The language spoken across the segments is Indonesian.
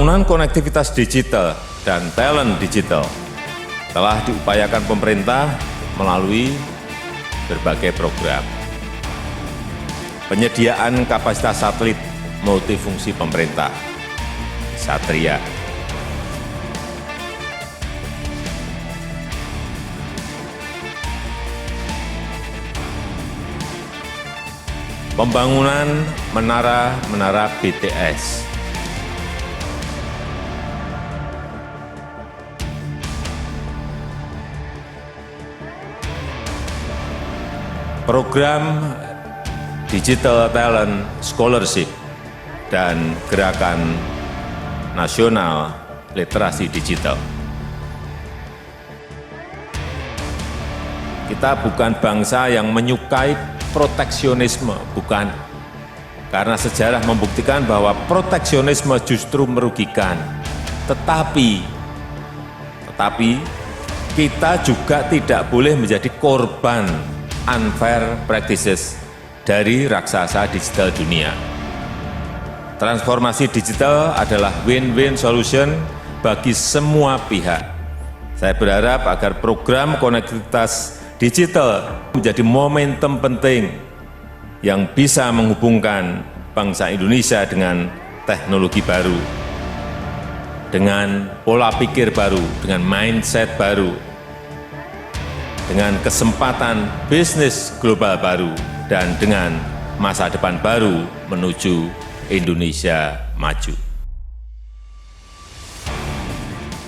Pembangunan konektivitas digital dan talent digital telah diupayakan pemerintah melalui berbagai program. Penyediaan kapasitas satelit multifungsi pemerintah, Satria. Pembangunan menara BTS. Program Digital Talent Scholarship dan Gerakan Nasional Literasi Digital. Kita bukan bangsa yang menyukai proteksionisme, bukan. Karena sejarah membuktikan bahwa proteksionisme justru merugikan. Tetapi kita juga tidak boleh menjadi korban unfair practices dari raksasa digital dunia. Transformasi digital adalah win-win solution bagi semua pihak. Saya berharap agar program konektivitas digital menjadi momentum penting yang bisa menghubungkan bangsa Indonesia dengan teknologi baru, dengan pola pikir baru, dengan mindset baru, dengan kesempatan bisnis global baru, dan dengan masa depan baru menuju Indonesia maju.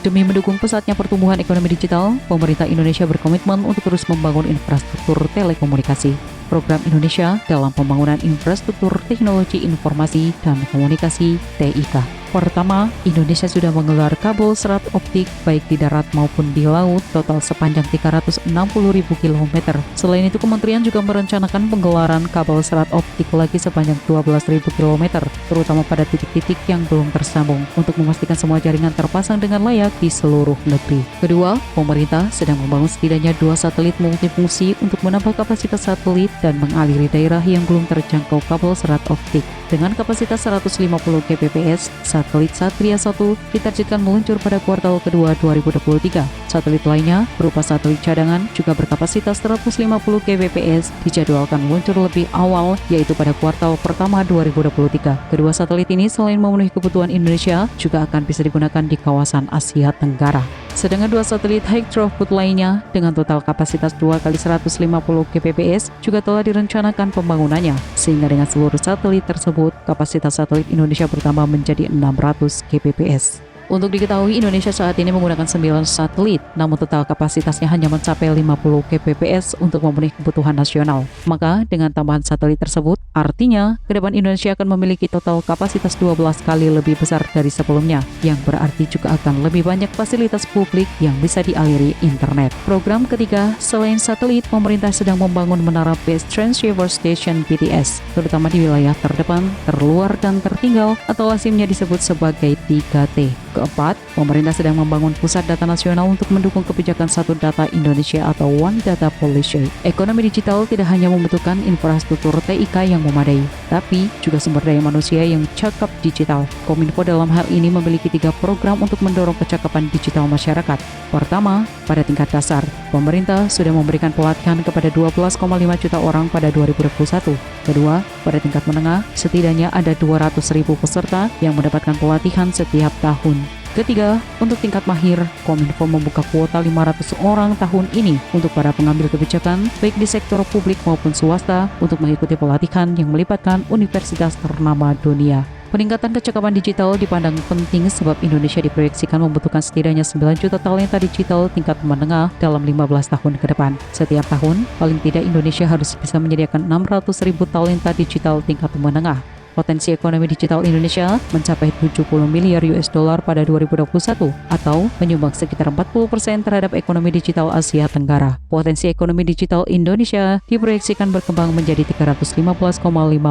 Demi mendukung pesatnya pertumbuhan ekonomi digital, pemerintah Indonesia berkomitmen untuk terus membangun infrastruktur telekomunikasi. Program Indonesia dalam Pembangunan Infrastruktur Teknologi Informasi dan Komunikasi (TIK). Pertama, Indonesia sudah menggelar kabel serat optik baik di darat maupun di laut total sepanjang 360.000 km. Selain itu, Kementerian juga merencanakan penggelaran kabel serat optik lagi sepanjang 12.000 km, terutama pada titik-titik yang belum tersambung, untuk memastikan semua jaringan terpasang dengan layak di seluruh negeri. Kedua, pemerintah sedang membangun setidaknya 2 satelit multifungsi untuk menambah kapasitas satelit dan mengaliri daerah yang belum terjangkau kabel serat optik. Dengan kapasitas 150 Kbps, satelit Satria 1 ditargetkan meluncur pada kuartal kedua 2023. Satelit lainnya, berupa satelit cadangan, juga berkapasitas 150 Kbps, dijadwalkan meluncur lebih awal, yaitu pada kuartal pertama 2023. Kedua satelit ini selain memenuhi kebutuhan Indonesia, juga akan bisa digunakan di kawasan Asia Tenggara. Sedangkan 2 satelit high throughput lainnya dengan total kapasitas 2 kali 150 Kbps juga telah direncanakan pembangunannya, sehingga dengan seluruh satelit tersebut, kapasitas satelit Indonesia bertambah menjadi 600 Kbps. Untuk diketahui, Indonesia saat ini menggunakan 9 satelit, namun total kapasitasnya hanya mencapai 50 Kbps untuk memenuhi kebutuhan nasional. Maka, dengan tambahan satelit tersebut, artinya ke depan Indonesia akan memiliki total kapasitas 12 kali lebih besar dari sebelumnya, yang berarti juga akan lebih banyak fasilitas publik yang bisa dialiri internet. Program ketiga, selain satelit, pemerintah sedang membangun menara Base Transceiver Station BTS, terutama di wilayah terdepan, terluar, dan tertinggal, atau lazimnya disebut sebagai 3T. Keempat, pemerintah sedang membangun pusat data nasional untuk mendukung kebijakan Satu Data Indonesia atau One Data Policy. Ekonomi digital tidak hanya membutuhkan infrastruktur TIK yang memadai, tapi juga sumber daya manusia yang cakap digital. Kominfo dalam hal ini memiliki 3 program untuk mendorong kecakapan digital masyarakat. Pertama, pada tingkat dasar, pemerintah sudah memberikan pelatihan kepada 12,5 juta orang pada 2021. Kedua, pada tingkat menengah, setidaknya ada 200.000 peserta yang mendapatkan pelatihan setiap tahun. Ketiga, untuk tingkat mahir, Kominfo membuka kuota 500 orang tahun ini untuk para pengambil kebijakan, baik di sektor publik maupun swasta, untuk mengikuti pelatihan yang melibatkan universitas ternama dunia. Peningkatan kecakapan digital dipandang penting sebab Indonesia diproyeksikan membutuhkan setidaknya 9 juta talenta digital tingkat menengah dalam 15 tahun ke depan. Setiap tahun, paling tidak Indonesia harus bisa menyediakan 600.000 talenta digital tingkat menengah. Potensi ekonomi digital Indonesia mencapai 70 miliar US dollar pada 2021 atau menyumbang sekitar 40% terhadap ekonomi digital Asia Tenggara. Potensi ekonomi digital Indonesia diproyeksikan berkembang menjadi 315,5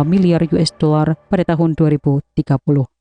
miliar US dollar pada tahun 2030.